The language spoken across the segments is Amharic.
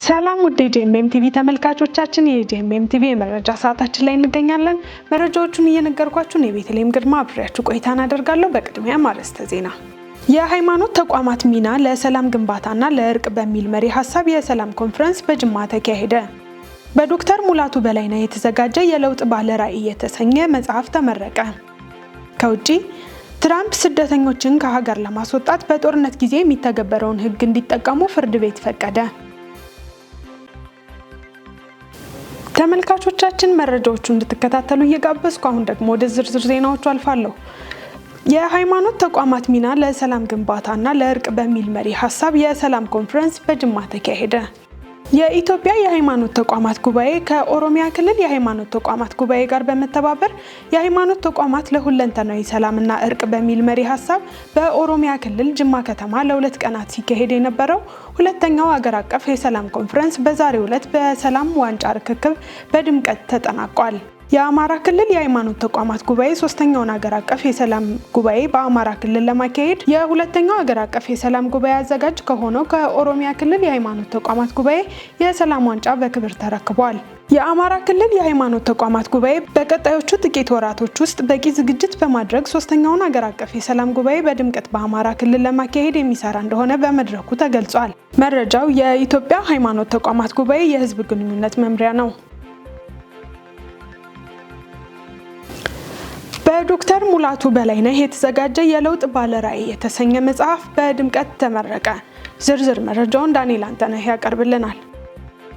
ሰላም ውድ የጄኤምኤም ቲቪ ተመልካቾቻችን የጄኤምኤም ቲቪ የመረጃ ሰዓታችን ላይ እንገኛለን። መረጃዎቹን እየነገርኳችሁ ነው ቤተልሔም ግርማ አብሬያችሁ ቆይታ አደርጋለሁ። በቅድሚያ ማርስተ ዜና። የሃይማኖት ተቋማት ሚና ለሰላም ግንባታና ለእርቅ በሚል መሪ ሐሳብ የሰላም ኮንፈረንስ በጅማ ተካሄደ። በዶክተር ሙላቱ በላይነህ የተዘጋጀ የለውጥ ባለ ራዕይ የተሰኘ መጽሐፍ ተመረቀ። ከውጪ ትራምፕ ስደተኞችን ከሀገር ለማስወጣት በጦርነት ጊዜ የሚተገበረውን ሕግ እንዲጠቀሙ ፍርድ ቤት ፈቀደ። ተመልካቾቻችን መረጃዎቹን እንድትከታተሉ እየጋበዝኩ አሁን ደግሞ ወደ ዝርዝር ዜናዎቹ አልፋለሁ። የሃይማኖት ተቋማት ሚና ለሰላም ግንባታና ለእርቅ በሚል መሪ ሐሳብ የሰላም ኮንፈረንስ በጅማ ተካሄደ። የኢትዮጵያ የሃይማኖት ተቋማት ጉባኤ ከኦሮሚያ ክልል የሃይማኖት ተቋማት ጉባኤ ጋር በመተባበር የሃይማኖት ተቋማት ለሁለንተናዊ ሰላምና እርቅ በሚል መሪ ሐሳብ በኦሮሚያ ክልል ጅማ ከተማ ለ2 ቀናት ሲካሄድ የነበረው ሁለተኛው ሀገር አቀፍ የሰላም ኮንፈረንስ በዛሬው ዕለት በሰላም ዋንጫ ርክክብ በድምቀት ተጠናቋል። የአማራ ክልል የሃይማኖት ተቋማት ጉባኤ ሶስተኛውን ሀገር አቀፍ የሰላም ጉባኤ በአማራ ክልል ለማካሄድ የሁለተኛው ሀገር አቀፍ የሰላም ጉባኤ አዘጋጅ ከሆነው ከኦሮሚያ ክልል የሃይማኖት ተቋማት ጉባኤ የሰላም ዋንጫ በክብር ተረክቧል። የአማራ ክልል የሃይማኖት ተቋማት ጉባኤ በቀጣዮቹ ጥቂት ወራቶች ውስጥ በቂ ዝግጅት በማድረግ ሶስተኛውን ሀገር አቀፍ የሰላም ጉባኤ በድምቀት በአማራ ክልል ለማካሄድ የሚሰራ እንደሆነ በመድረኩ ተገልጿል። መረጃው የኢትዮጵያ ሃይማኖት ተቋማት ጉባኤ የሕዝብ ግንኙነት መምሪያ ነው። በዶክተር ሙላቱ በላይነህ የተዘጋጀ የለውጥ ባለ ራዕይ የተሰኘ መጽሐፍ በድምቀት ተመረቀ። ዝርዝር መረጃውን ዳንኤል አንተነህ ያቀርብልናል።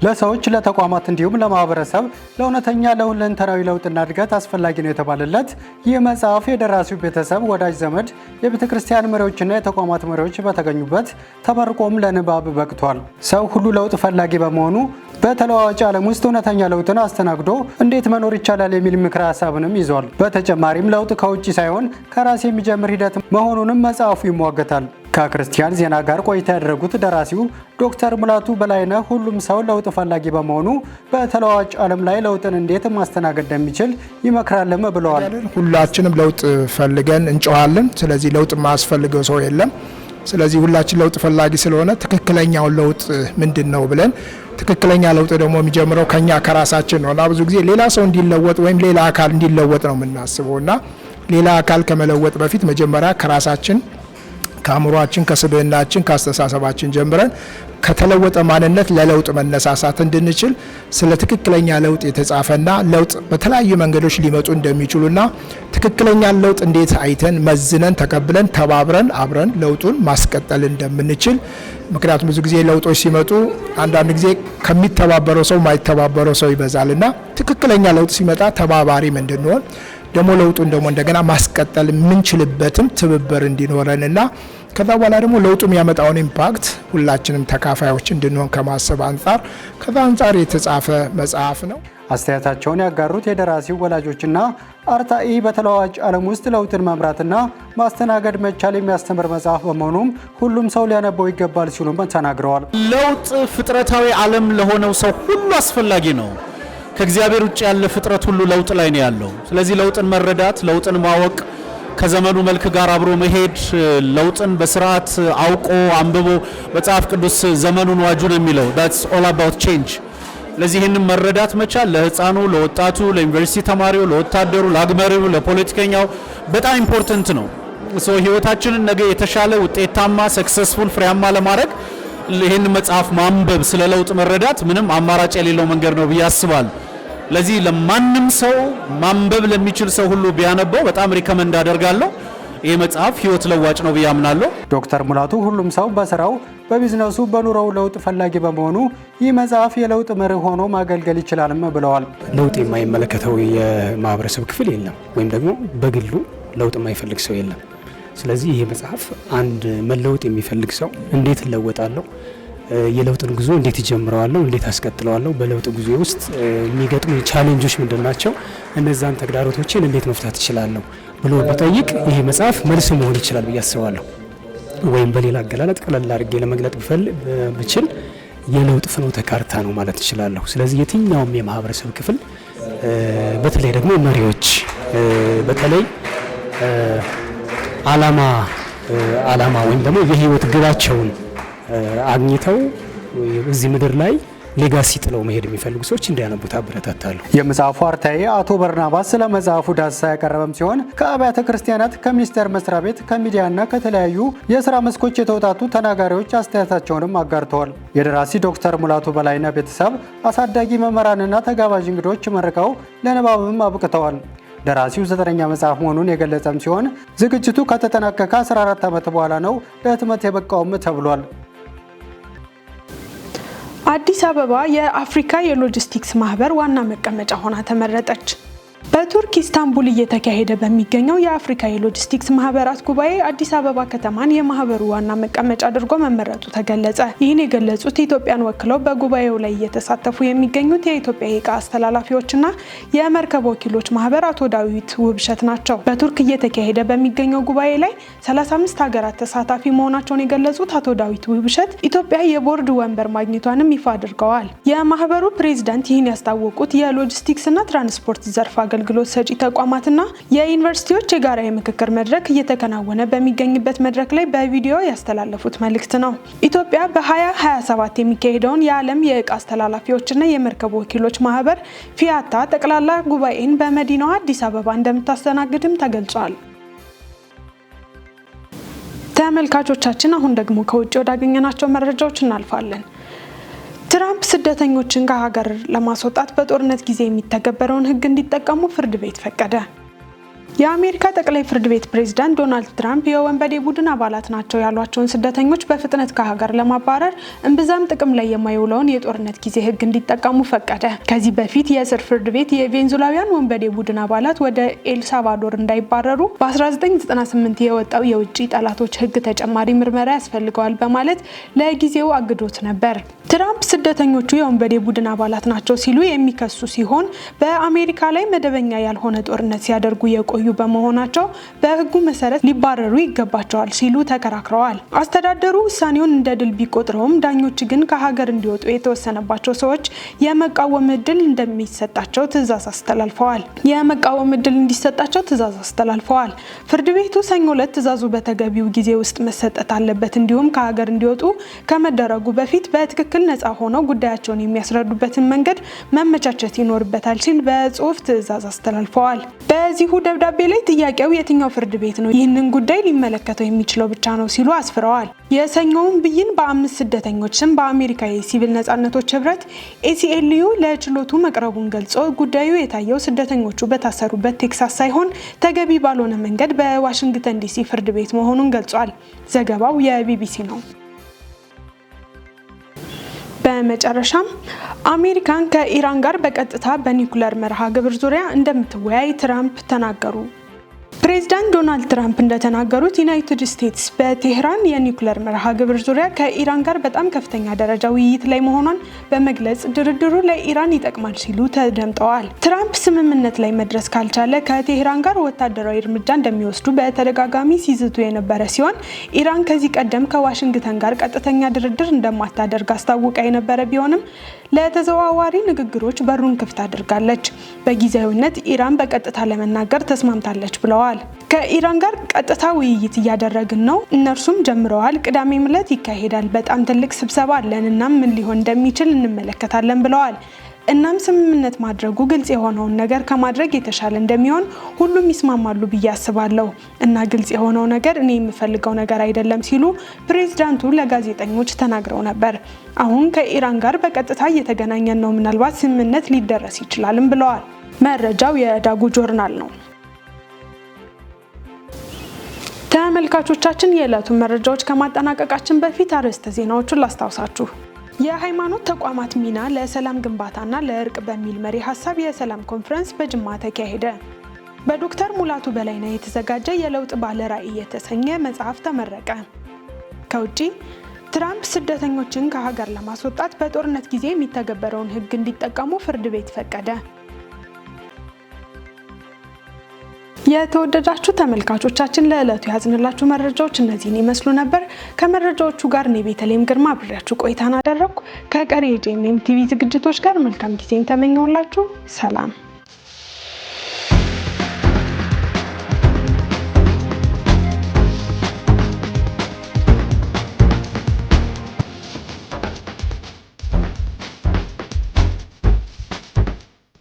ለሰዎች ለተቋማት እንዲሁም ለማህበረሰብ ለእውነተኛ ለሁለንተናዊ ለውጥና እድገት አስፈላጊ ነው የተባለለት ይህ መጽሐፍ የደራሲው ቤተሰብ፣ ወዳጅ ዘመድ፣ የቤተክርስቲያን መሪዎችና የተቋማት መሪዎች በተገኙበት ተመርቆም ለንባብ በቅቷል። ሰው ሁሉ ለውጥ ፈላጊ በመሆኑ በተለዋዋጭ ዓለም ውስጥ እውነተኛ ለውጥን አስተናግዶ እንዴት መኖር ይቻላል የሚል ምክረ ሀሳብንም ይዟል። በተጨማሪም ለውጥ ከውጭ ሳይሆን ከራስ የሚጀምር ሂደት መሆኑንም መጽሐፉ ይሟገታል። ከክርስቲያን ዜና ጋር ቆይታ ያደረጉት ደራሲው ዶክተር ሙላቱ በላይነህ ሁሉም ሰው ለውጥ ፈላጊ በመሆኑ በተለዋዋጭ ዓለም ላይ ለውጥን እንዴት ማስተናገድ እንደሚችል ይመክራልም ብለዋል። ሁላችንም ለውጥ ፈልገን እንጮሃለን። ስለዚህ ለውጥ የማያስፈልገው ሰው የለም። ስለዚህ ሁላችን ለውጥ ፈላጊ ስለሆነ ትክክለኛውን ለውጥ ምንድን ነው ብለን ትክክለኛ ለውጥ ደግሞ የሚጀምረው ከኛ ከራሳችን ነውና ብዙ ጊዜ ሌላ ሰው እንዲለወጥ ወይም ሌላ አካል እንዲለወጥ ነው የምናስበውና ሌላ አካል ከመለወጥ በፊት መጀመሪያ ከራሳችን ከአእምሯችን፣ ከስብዕናችን፣ ከአስተሳሰባችን ጀምረን ከተለወጠ ማንነት ለለውጥ መነሳሳት እንድንችል ስለ ትክክለኛ ለውጥ የተጻፈና ለውጥ በተለያዩ መንገዶች ሊመጡ እንደሚችሉና ትክክለኛ ለውጥ እንዴት አይተን መዝነን ተቀብለን ተባብረን አብረን ለውጡን ማስቀጠል እንደምንችል። ምክንያቱም ብዙ ጊዜ ለውጦች ሲመጡ አንዳንድ ጊዜ ከሚተባበረው ሰው ማይተባበረው ሰው ይበዛልና ትክክለኛ ለውጥ ሲመጣ ተባባሪም እንድንሆን ደግሞ ለውጡን ደግሞ እንደገና ማስቀጠል የምንችልበትም ትብብር እንዲኖረንና ከዛ በኋላ ደግሞ ለውጡ የሚያመጣውን ኢምፓክት ሁላችንም ተካፋዮች እንድንሆን ከማሰብ አንጻር የተጻፈ መጽሐፍ ነው። አስተያየታቸውን ያጋሩት የደራሲው ወላጆችና አርታኢ በተለዋዋጭ ዓለም ውስጥ ለውጥን መምራትና ማስተናገድ መቻል የሚያስተምር መጽሐፍ በመሆኑም ሁሉም ሰው ሊያነበው ይገባል ሲሉም ተናግረዋል። ለውጥ ፍጥረታዊ ዓለም ለሆነው ሰው ሁሉ አስፈላጊ ነው። ከእግዚአብሔር ውጭ ያለ ፍጥረት ሁሉ ለውጥ ላይ ነው ያለው። ስለዚህ ለውጥን መረዳት፣ ለውጥን ማወቅ፣ ከዘመኑ መልክ ጋር አብሮ መሄድ፣ ለውጥን በስርዓት አውቆ አንብቦ መጽሐፍ ቅዱስ ዘመኑን ዋጁ ነው የሚለው that's all about change። ስለዚህ ይህንን መረዳት መቻል ለህፃኑ፣ ለወጣቱ፣ ለዩኒቨርሲቲ ተማሪው፣ ለወታደሩ፣ ለአግመሪው፣ ለፖለቲከኛው በጣም ኢምፖርታንት ነው። ህይወታችንን ነገ የተሻለ ውጤታማ ሰክሰስፉል ፍሬያማ ለማድረግ ይህን መጽሐፍ ማንበብ ስለ ለውጥ መረዳት ምንም አማራጭ የሌለው መንገድ ነው ብዬ አስባለሁ። ለዚህ ለማንም ሰው ማንበብ ለሚችል ሰው ሁሉ ቢያነበው በጣም ሪከመንድ አደርጋለሁ። ይህ መጽሐፍ ህይወት ለዋጭ ነው ብዬ አምናለሁ። ዶክተር ሙላቱ ሁሉም ሰው በስራው፣ በቢዝነሱ፣ በኑሮው ለውጥ ፈላጊ በመሆኑ ይህ መጽሐፍ የለውጥ መርህ ሆኖ ማገልገል ይችላልም ብለዋል። ለውጥ የማይመለከተው የማህበረሰብ ክፍል የለም፣ ወይም ደግሞ በግሉ ለውጥ የማይፈልግ ሰው የለም። ስለዚህ ይሄ መጽሐፍ አንድ መለወጥ የሚፈልግ ሰው እንዴት እለወጣለሁ፣ የለውጥን ጉዞ እንዴት ይጀምረዋለሁ፣ እንዴት አስቀጥለዋለሁ፣ በለውጥ ጉዞ ውስጥ የሚገጥሙ ቻሌንጆች ምንድናቸው፣ እነዛን ተግዳሮቶችን እንዴት መፍታት እችላለሁ ብሎ ቢጠይቅ ይሄ መጽሐፍ መልስ መሆን ይችላል ብዬ አስባለሁ። ወይም በሌላ አገላለጥ ቀለል አድርጌ ለመግለጥ ብችል የለውጥ ፍኖተ ካርታ ነው ማለት እችላለሁ። ስለዚህ የትኛውም የማህበረሰብ ክፍል በተለይ ደግሞ መሪዎች በተለይ ዓላማ ወይም ደግሞ የህይወት ግባቸውን አግኝተው እዚህ ምድር ላይ ሌጋሲ ጥለው መሄድ የሚፈልጉ ሰዎች እንዲያነቡት አበረታታለሁ። የመጽሐፉ አርታኢ አቶ በርናባስ ስለ መጽሐፉ ዳሰሳ ያቀረበም ሲሆን ከአብያተ ክርስቲያናት፣ ከሚኒስቴር መስሪያ ቤት፣ ከሚዲያና ከተለያዩ የስራ መስኮች የተውጣጡ ተናጋሪዎች አስተያየታቸውንም አጋርተዋል። የደራሲ ዶክተር ሙላቱ በላይነህ ቤተሰብ አሳዳጊ መምህራንና ተጋባዥ እንግዶች መርቀው ለንባብም አብቅተዋል። ደራሲው 9ኛ መጽሐፍ መሆኑን የገለጸም ሲሆን ዝግጅቱ ከተጠናቀቀ 14 ዓመት በኋላ ነው ለህትመት የበቃውም ተብሏል። አዲስ አበባ የአፍሪካ የሎጂስቲክስ ማህበር ዋና መቀመጫ ሆና ተመረጠች። በቱርክ ኢስታንቡል እየተካሄደ በሚገኘው የአፍሪካ የሎጂስቲክስ ማህበራት ጉባኤ አዲስ አበባ ከተማን የማህበሩ ዋና መቀመጫ አድርጎ መመረጡ ተገለጸ። ይህን የገለጹት ኢትዮጵያን ወክለው በጉባኤው ላይ እየተሳተፉ የሚገኙት የኢትዮጵያ የዕቃ አስተላላፊዎችና የመርከብ ወኪሎች ማህበር አቶ ዳዊት ውብሸት ናቸው። በቱርክ እየተካሄደ በሚገኘው ጉባኤ ላይ 35 ሀገራት ተሳታፊ መሆናቸውን የገለጹት አቶ ዳዊት ውብሸት ኢትዮጵያ የቦርድ ወንበር ማግኘቷንም ይፋ አድርገዋል። የማህበሩ ፕሬዝዳንት ይህን ያስታወቁት የሎጂስቲክስና ትራንስፖርት ዘርፍ አገልግሎት ሰጪ ተቋማትና የዩኒቨርሲቲዎች የጋራ የምክክር መድረክ እየተከናወነ በሚገኝበት መድረክ ላይ በቪዲዮ ያስተላለፉት መልእክት ነው። ኢትዮጵያ በ2027 የሚካሄደውን የዓለም የዕቃ አስተላላፊዎችና የመርከብ ወኪሎች ማህበር ፊያታ ጠቅላላ ጉባኤን በመዲናዋ አዲስ አበባ እንደምታስተናግድም ተገልጿል። ተመልካቾቻችን አሁን ደግሞ ከውጭ ወዳገኘናቸው መረጃዎች እናልፋለን። ትራምፕ ስደተኞችን ከሀገር ለማስወጣት በጦርነት ጊዜ የሚተገበረውን ሕግ እንዲጠቀሙ ፍርድ ቤት ፈቀደ። የአሜሪካ ጠቅላይ ፍርድ ቤት ፕሬዝዳንት ዶናልድ ትራምፕ የወንበዴ ቡድን አባላት ናቸው ያሏቸውን ስደተኞች በፍጥነት ከሀገር ለማባረር እምብዛም ጥቅም ላይ የማይውለውን የጦርነት ጊዜ ሕግ እንዲጠቀሙ ፈቀደ። ከዚህ በፊት የእስር ፍርድ ቤት የቬንዙላውያን ወንበዴ ቡድን አባላት ወደ ኤልሳልቫዶር እንዳይባረሩ በ1998 የወጣው የውጭ ጠላቶች ሕግ ተጨማሪ ምርመራ ያስፈልገዋል በማለት ለጊዜው አግዶት ነበር። ትራምፕ ስደተኞቹ የወንበዴ ቡድን አባላት ናቸው ሲሉ የሚከሱ ሲሆን በአሜሪካ ላይ መደበኛ ያልሆነ ጦርነት ሲያደርጉ የቆዩ በመሆናቸው በህጉ መሰረት ሊባረሩ ይገባቸዋል ሲሉ ተከራክረዋል። አስተዳደሩ ውሳኔውን እንደ ድል ቢቆጥረውም ዳኞች ግን ከሀገር እንዲወጡ የተወሰነባቸው ሰዎች የመቃወም እድል እንደሚሰጣቸው ትዕዛዝ አስተላልፈዋል። ፍርድ ቤቱ ሰኞ ዕለት ትዕዛዙ በተገቢው ጊዜ ውስጥ መሰጠት አለበት፣ እንዲሁም ከሀገር እንዲወጡ ከመደረጉ በፊት በትክክል ነፃ ሆነው ጉዳያቸውን የሚያስረዱበትን መንገድ መመቻቸት ይኖርበታል ሲል በጽሁፍ ትዕዛዝ አስተላልፈዋል። በዚሁ ደብዳቤ ላይ ጥያቄው የትኛው ፍርድ ቤት ነው ይህንን ጉዳይ ሊመለከተው የሚችለው ብቻ ነው ሲሉ አስፍረዋል። የሰኞውን ብይን በ5 ስደተኞች ስም በአሜሪካ የሲቪል ነጻነቶች ህብረት ACLU ለችሎቱ መቅረቡን ገልጾ ጉዳዩ የታየው ስደተኞቹ በታሰሩበት ቴክሳስ ሳይሆን ተገቢ ባልሆነ መንገድ በዋሽንግተን ዲሲ ፍርድ ቤት መሆኑን ገልጿል። ዘገባው የቢቢሲ ነው። በመጨረሻም አሜሪካን ከኢራን ጋር በቀጥታ በኒውክሌር መርሃ ግብር ዙሪያ እንደምትወያይ ትራምፕ ተናገሩ። ፕሬዝዳንት ዶናልድ ትራምፕ እንደተናገሩት ዩናይትድ ስቴትስ በቴህራን የኒውክሌር መርሃ ግብር ዙሪያ ከኢራን ጋር በጣም ከፍተኛ ደረጃ ውይይት ላይ መሆኗን በመግለጽ ድርድሩ ለኢራን ይጠቅማል ሲሉ ተደምጠዋል። ትራምፕ ስምምነት ላይ መድረስ ካልቻለ ከቴህራን ጋር ወታደራዊ እርምጃ እንደሚወስዱ በተደጋጋሚ ሲዝቱ የነበረ ሲሆን ኢራን ከዚህ ቀደም ከዋሽንግተን ጋር ቀጥተኛ ድርድር እንደማታደርግ አስታውቃ የነበረ ቢሆንም ለተዘዋዋሪ ንግግሮች በሩን ክፍት አድርጋለች። በጊዜያዊነት ኢራን በቀጥታ ለመናገር ተስማምታለች ብለዋል። ከኢራን ጋር ቀጥታ ውይይት እያደረግን ነው፣ እነርሱም ጀምረዋል። ቅዳሜ ዕለት ይካሄዳል። በጣም ትልቅ ስብሰባ አለን እና ምን ሊሆን እንደሚችል እንመለከታለን ብለዋል። እናም ስምምነት ማድረጉ ግልጽ የሆነውን ነገር ከማድረግ የተሻለ እንደሚሆን ሁሉም ይስማማሉ ብዬ አስባለሁ እና ግልጽ የሆነው ነገር እኔ የምፈልገው ነገር አይደለም ሲሉ ፕሬዝዳንቱ ለጋዜጠኞች ተናግረው ነበር። አሁን ከኢራን ጋር በቀጥታ እየተገናኘን ነው፣ ምናልባት ስምምነት ሊደረስ ይችላልም ብለዋል። መረጃው የዳጉ ጆርናል ነው። ተመልካቾቻችን የዕለቱን መረጃዎች ከማጠናቀቃችን በፊት አርዕስተ ዜናዎቹን ላስታውሳችሁ። የሃይማኖት ተቋማት ሚና ለሰላም ግንባታና ለእርቅ በሚል መሪ ሀሳብ የሰላም ኮንፈረንስ በጅማ ተካሄደ። በዶክተር ሙላቱ በላይነህ የተዘጋጀ የለውጥ ባለ ራዕይ የተሰኘ መጽሐፍ ተመረቀ። ከውጪ ትራምፕ ስደተኞችን ከሀገር ለማስወጣት በጦርነት ጊዜ የሚተገበረውን ሕግ እንዲጠቀሙ ፍርድ ቤት ፈቀደ። የተወደዳችሁ ተመልካቾቻችን ለዕለቱ ያዝንላችሁ መረጃዎች እነዚህን ይመስሉ ነበር። ከመረጃዎቹ ጋር እኔ ቤተልሔም ግርማ አብሬያችሁ ቆይታን አደረግኩ። ከቀሪ የጄኤምኤም ቲቪ ዝግጅቶች ጋር መልካም ጊዜን ተመኘሁላችሁ። ሰላም።